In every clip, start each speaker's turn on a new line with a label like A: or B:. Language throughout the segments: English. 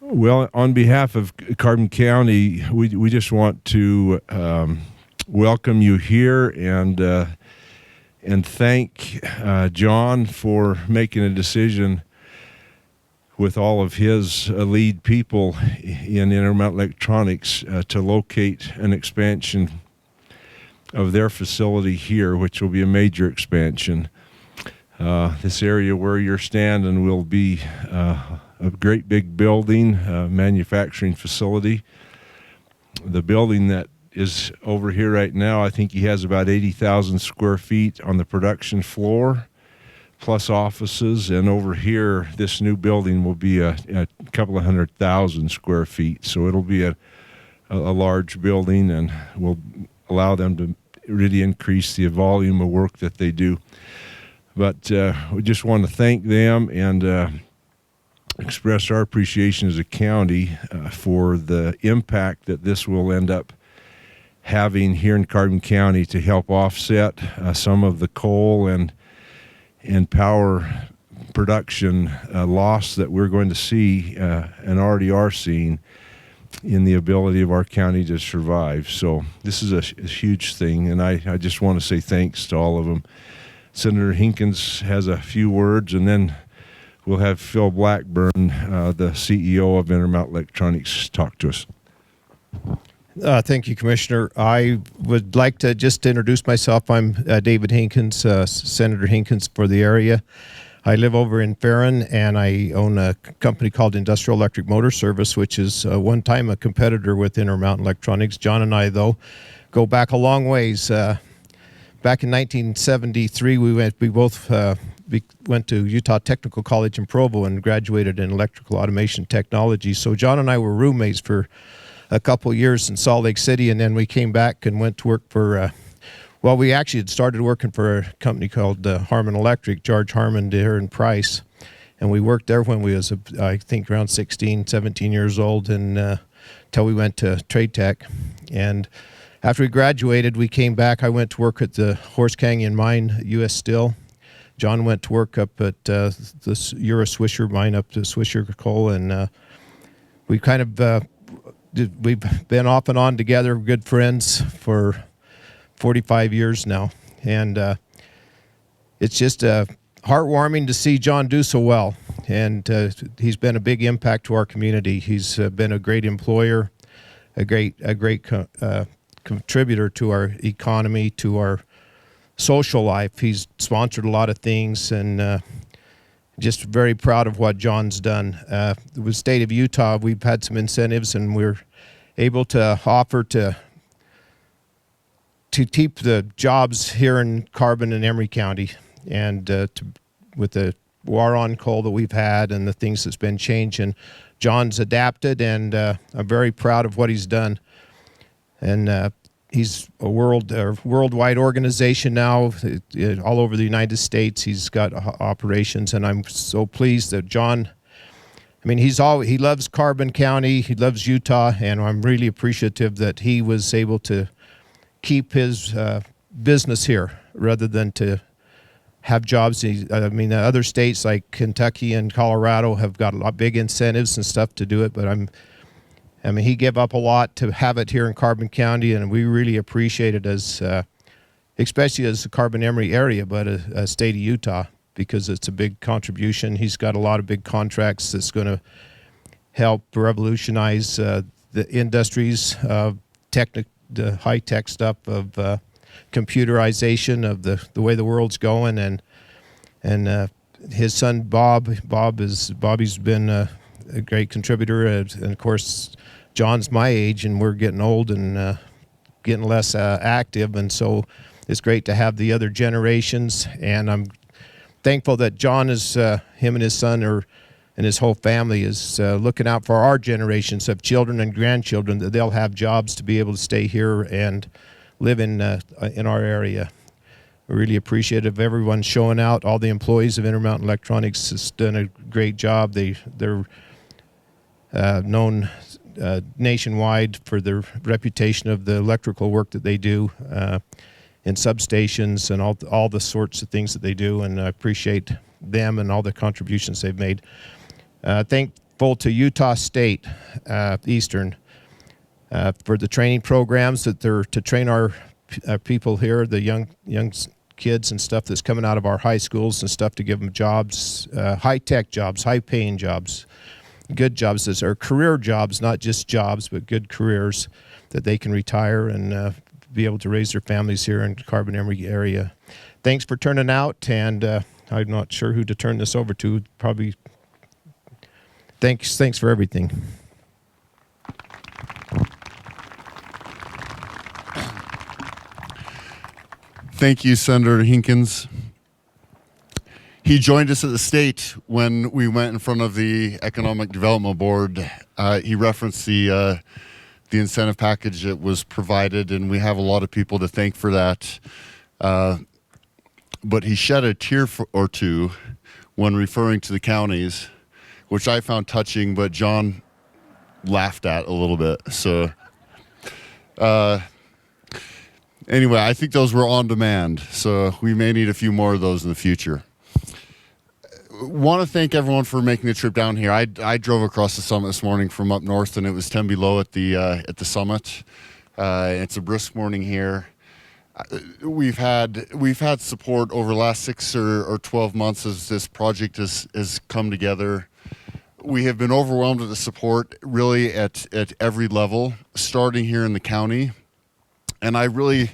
A: Well, on behalf of Carbon County, we just want to welcome you here and thank John for making a decision with all of his lead people in Intermountain Electronics to locate an expansion of their facility here, which will be a major expansion. This area where you're standing will be a great big building, manufacturing facility. The building that is over here right now, I think he has about 80,000 square feet on the production floor, plus offices. And over here, this new building will be a couple of 100,000 square feet. So it'll be a large building and will allow them to really increase the volume of work that they do. But we just want to thank them and express our appreciation as a county for the impact that this will end up having here in Carbon County to help offset some of the coal and power production loss that we're going to see and already are seeing in the ability of our county to survive. So this is a huge thing, and I just want to say thanks to all of them. Senator Hinkins has a few words, and then we'll have Phil Blackburn, the CEO of Intermountain Electronics, talk to us.
B: Thank you, Commissioner. I would like to just introduce myself. I'm David Hinkins, Senator Hinkins for the area. I live over in Farron, and I own a company called Industrial Electric Motor Service, which is one time a competitor with Intermountain Electronics. John and I, though, go back a long ways. Back in 1973, we both went to Utah Technical College in Provo and graduated in electrical automation technology. So John and I were roommates for a couple years in Salt Lake City, and then we came back and went to work for, well, we actually had started working for a company called Harmon Electric, George Harmon there in Price. And we worked there when we was, I think, around 16, 17 years old, and until we went to Trade Tech. And after we graduated, we came back. I went to work at the Horse Canyon Mine, U.S. Steel. John went to work up at the Euro Swisher mine up to Swisher Coal, and we kind of we've been off and on together, good friends for 45 years now, and it's just heartwarming to see John do so well. And he's been a big impact to our community. He's been a great employer, a great contributor to our economy, to our social life. He's sponsored a lot of things, and just very proud of what John's done. With the state of Utah, we've had some incentives, and we're able to offer to keep the jobs here in Carbon and Emery County, and with the war on coal that we've had and the things that's been changing, John's adapted, and I'm very proud of what he's done. And he's a worldwide organization now, all over the United States. He's got operations, and I'm so pleased that John, I mean, he loves Carbon County, he loves Utah, and I'm really appreciative that he was able to keep his business here rather than to have jobs. I mean, other states like Kentucky and Colorado have got a lot big incentives and stuff to do it, but I mean, he gave up a lot to have it here in Carbon County, and we really appreciate it as, especially as the Carbon Emery area, but a state of Utah, because it's a big contribution. He's got a lot of big contracts that's going to help revolutionize the industries, the high-tech stuff of computerization of the way the world's going, and his son Bobby's been a great contributor, and of course John's my age, and we're getting old and getting less active, and so it's great to have the other generations. And I'm thankful that John is him and his son and his whole family is looking out for our generations of children and grandchildren, that they'll have jobs to be able to stay here and live in our area. We're really appreciative of everyone showing out. All the employees of Intermountain Electronics has done a great job. They're known nationwide for their reputation of the electrical work that they do in substations and all the sorts of things that they do, and I appreciate them and all the contributions they've made. Thank thankful to Utah State Eastern for the training programs that they're to train our people here, the young kids and stuff that's coming out of our high schools and stuff, to give them jobs, high-tech jobs, high-paying jobs, good jobs. Those are career jobs, not just jobs, but good careers that they can retire and be able to raise their families here in the Carbon-Emery area. Thanks for turning out, and I'm not sure who to turn this over to. Probably thanks for everything.
C: Thank you, Senator Hinkins. He joined us at the state when we went in front of the Economic Development Board. He referenced the incentive package that was provided, and we have a lot of people to thank for that. But he shed a tear or two when referring to the counties, which I found touching, but John laughed at a little bit. So anyway, I think those were on demand, so we may need a few more of those in the future. Want to thank everyone for making the trip down here. I drove across the summit this morning from up north, and it was 10 below at the summit. It's a brisk morning here. We've had support over the last 6 or 12 months as this project has come together. We have been overwhelmed with the support really at every level, starting here in the county. And I really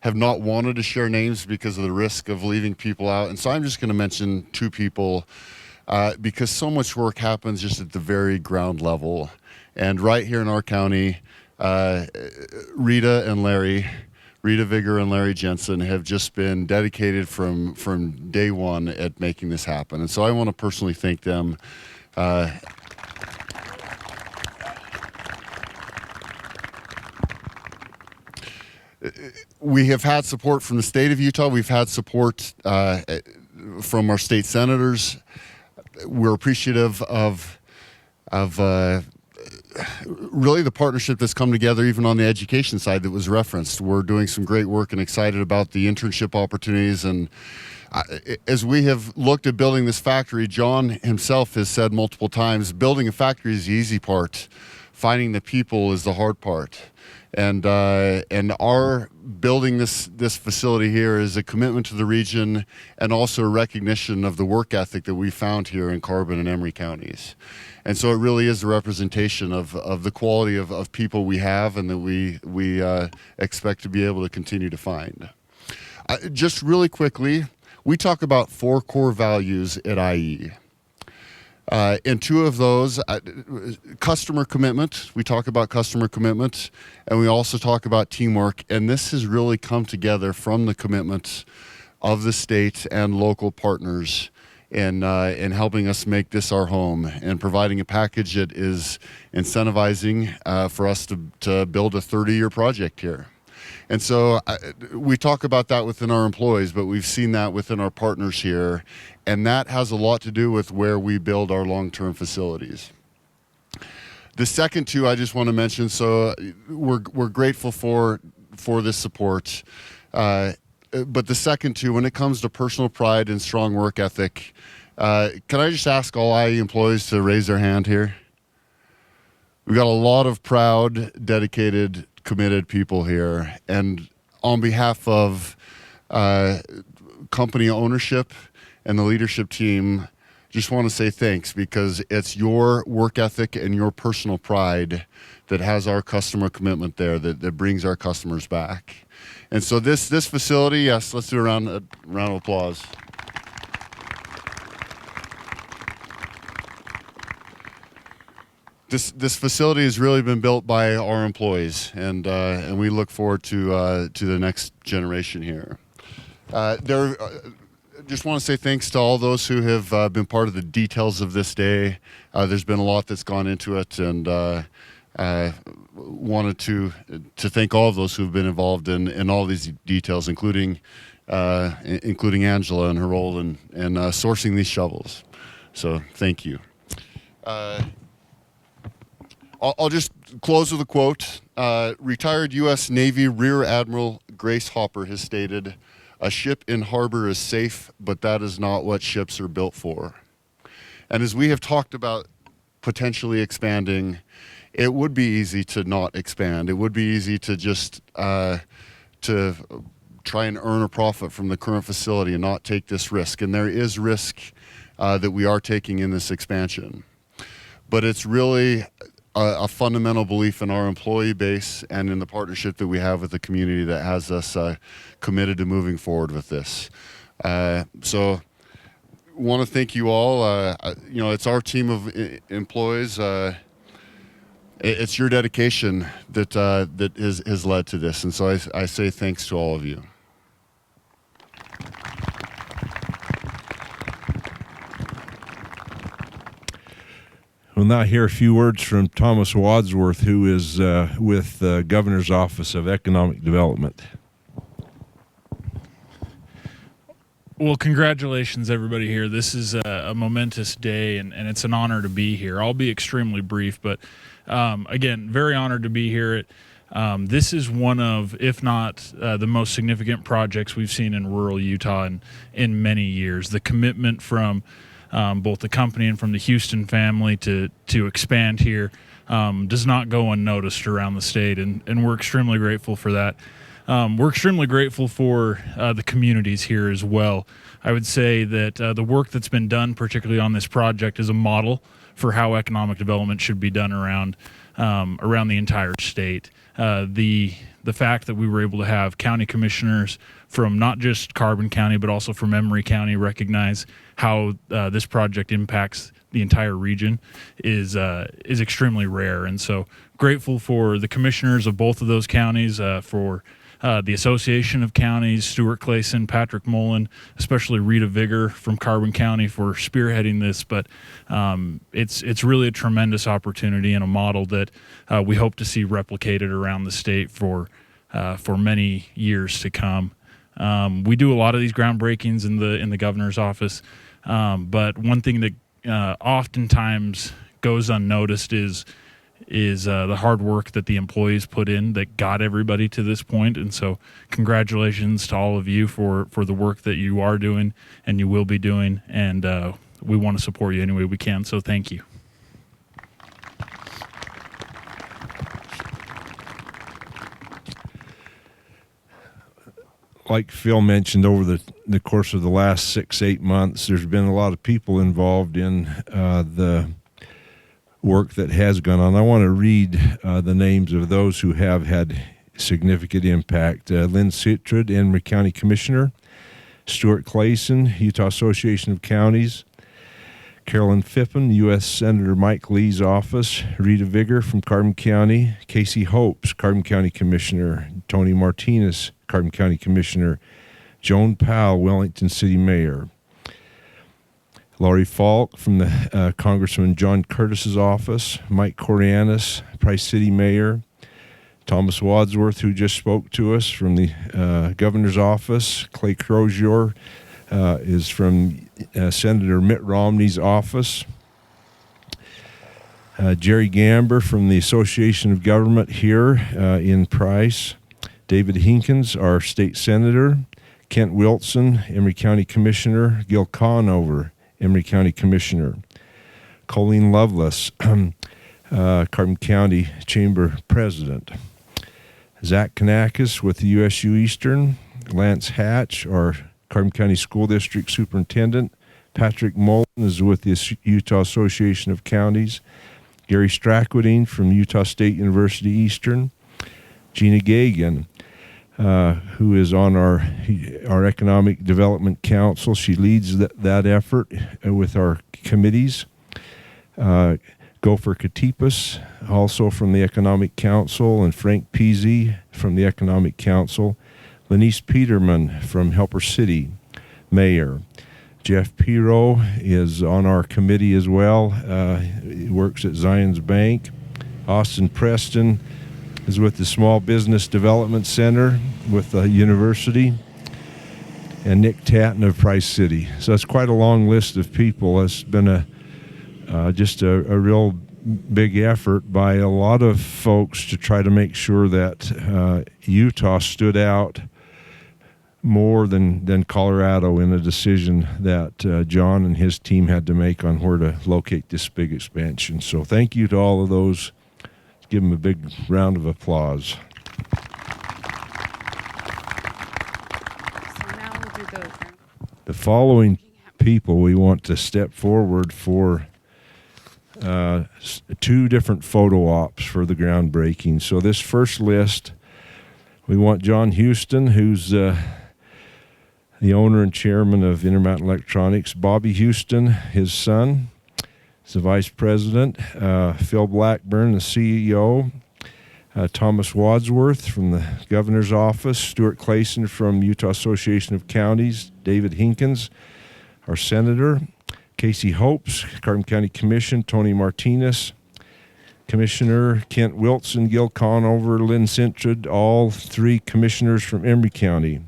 C: have not wanted to share names because of the risk of leaving people out. And so I'm just going to mention 2 people because so much work happens just at the very ground level. And right here in our county, Rita Vigor and Larry Jensen have just been dedicated from day one at making this happen. And so I want to personally thank them. We have had support from the state of Utah. We've had support from our state senators. We're appreciative of really the partnership that's come together, even on the education side that was referenced. We're doing some great work and excited about the internship opportunities. And as we have looked at building this factory, John himself has said multiple times, building a factory is the easy part. Finding the people is the hard part. And our building this facility here is a commitment to the region and also a recognition of the work ethic that we found here in Carbon and Emery counties. And so it really is a representation of the quality of people we have and that we expect to be able to continue to find. Just really quickly, we talk about 4 core values at IE. And 2 of those, customer commitment, we talk about customer commitment, and we also talk about teamwork. And this has really come together from the commitment of the state and local partners in helping us make this our home and providing a package that is incentivizing for us to build a 30-year project here. And so we talk about that within our employees, but we've seen that within our partners here. And that has a lot to do with where we build our long-term facilities. The second 2 I just want to mention, so we're grateful for this support. But the second 2, when it comes to personal pride and strong work ethic, can I just ask all IE employees to raise their hand here? We've got a lot of proud, dedicated, committed people here. And on behalf of company ownership and the leadership team, just want to say thanks, because it's your work ethic and your personal pride that has our customer commitment there, that brings our customers back. And so this facility, yes, let's do a round of applause. This facility has really been built by our employees, and we look forward to the next generation here. Just want to say thanks to all those who have been part of the details of this day. There's been a lot that's gone into it, and wanted to thank all of those who have been involved in all these details, including Angela and her role in sourcing these shovels. So thank you. I'll just close with a quote. Retired U.S. Navy Rear Admiral Grace Hopper has stated, "A ship in harbor is safe, but that is not what ships are built for." And as we have talked about potentially expanding, it would be easy to not expand. It would be easy to just to try and earn a profit from the current facility and not take this risk. And there is risk that we are taking in this expansion. But it's really a fundamental belief in our employee base and in the partnership that we have with the community that has us committed to moving forward with this. So want to thank you all. It's our team of employees. It's your dedication that has led to this. And so I say thanks to all of you.
A: We'll now hear a few words from Thomas Wadsworth, who is with the Governor's Office of Economic Development.
D: Well, congratulations, everybody here. This is a momentous day, and it's an honor to be here. I'll be extremely brief, but again, very honored to be here. This is one of, if not the most significant projects we've seen in rural Utah in many years. The commitment from both the company and from the Houston family to expand here does not go unnoticed around the state, and we're extremely grateful for that. We're extremely grateful for the communities here as well. I would say that the work that's been done, particularly on this project, is a model for how economic development should be done around the entire state. The fact that we were able to have county commissioners from not just Carbon County but also from Emery County recognize how this project impacts the entire region is extremely rare. And so grateful for the commissioners of both of those counties, for the Association of Counties, Stuart Clayson, Patrick Mullen, especially Rita Vigor from Carbon County for spearheading this. But it's really a tremendous opportunity and a model that we hope to see replicated around the state for many years to come. We do a lot of these groundbreakings in the governor's office, but one thing that oftentimes goes unnoticed is the hard work that the employees put in that got everybody to this point. And so congratulations to all of you for the work that you are doing and you will be doing, and we want to support you any way we can, so thank you.
A: Like Phil mentioned, over the course of the last 6-8 months, there's been a lot of people involved in the work that has gone on. I want to read the names of those who have had significant impact. Lynn Sitrud, Emery County Commissioner; Stuart Clayson, Utah Association of Counties; Carolyn Phippen, U.S. Senator Mike Lee's office; Rita Vigor from Carbon County; Casey Hopes, Carbon County Commissioner; Tony Martinez, Carbon County Commissioner; Joan Powell, Wellington City Mayor; Laurie Falk from the Congressman John Curtis's office; Mike Corianis, Price City Mayor; Thomas Wadsworth, who just spoke to us from the governor's office; Clay Crozier is from Senator Mitt Romney's office; Jerry Gamber from the Association of Government here in Price; David Hinkins, our state senator; Kent Wilson, Emery County Commissioner; Gil Conover, Emery County Commissioner; Colleen Lovelace, Carbon County Chamber President; Zach Kanakis with the USU Eastern; Lance Hatch, our Carbon County School District Superintendent; Patrick Mullen is with the Utah Association of Counties; Gary Strackwooding from Utah State University Eastern; Gina Gagan, who is on our Economic Development Council. She leads that effort with our committees. Gopher Katipas, also from the Economic Council, and Frank Peasy from the Economic Council. Lenise Peterman from Helper City, Mayor. Jeff Piro is on our committee as well. He works at Zions Bank. Austin Preston is with the Small Business Development Center with the university, and Nick Tatton of Price City. So it's quite a long list of people. It's been just a real big effort by a lot of folks to try to make sure that Utah stood out more than Colorado in a decision that John and his team had to make on where to locate this big expansion. So thank you to all of those. Let's give them a big round of applause.
E: So now we'll do those.
A: The following people we want to step forward for two different photo ops for the groundbreaking. So this first list, we want John Houston, who's the owner and chairman of Intermountain Electronics. Bobby Houston, his son, is the vice president. Phil Blackburn, the CEO. Thomas Wadsworth from the governor's office. Stuart Clayson from Utah Association of Counties. David Hinkins, our senator. Casey Hopes, Carbon County Commission. Tony Martinez, Commissioner. Kent Wilson, Gil Conover, Lynn Sintred, all three commissioners from Emory County.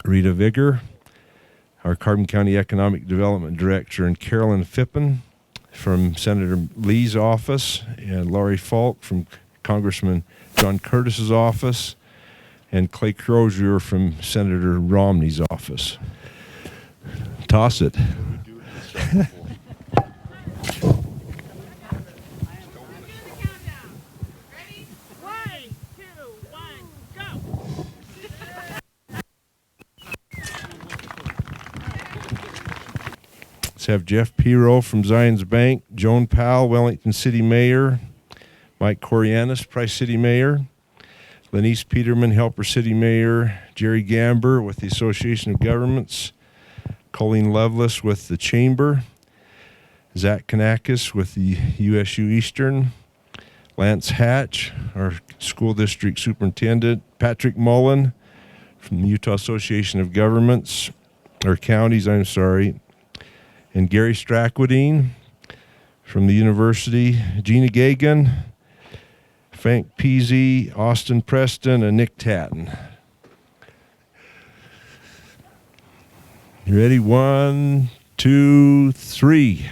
A: Rita Vigor, our Carbon County Economic Development Director, and Carolyn Fippen from Senator Lee's office, and Laurie Falk from Congressman John Curtis's office, and Clay Crozier from Senator Romney's office. Toss it. Let's have Jeff Pirro from Zions Bank, Joan Powell, Wellington City Mayor, Mike Corianis, Price City Mayor, Lenise Peterman, Helper City Mayor, Jerry Gamber with the Association of Governments, Colleen Lovelace with the Chamber, Zach Kanakis with the USU Eastern, Lance Hatch, our school district superintendent, Patrick Mullen from the Utah Association of Governments, or Counties, and Gary Strackwedine from the university, Gina Gagan, Frank Peasy, Austin Preston, and Nick Tatton. You ready? 1, 2, 3.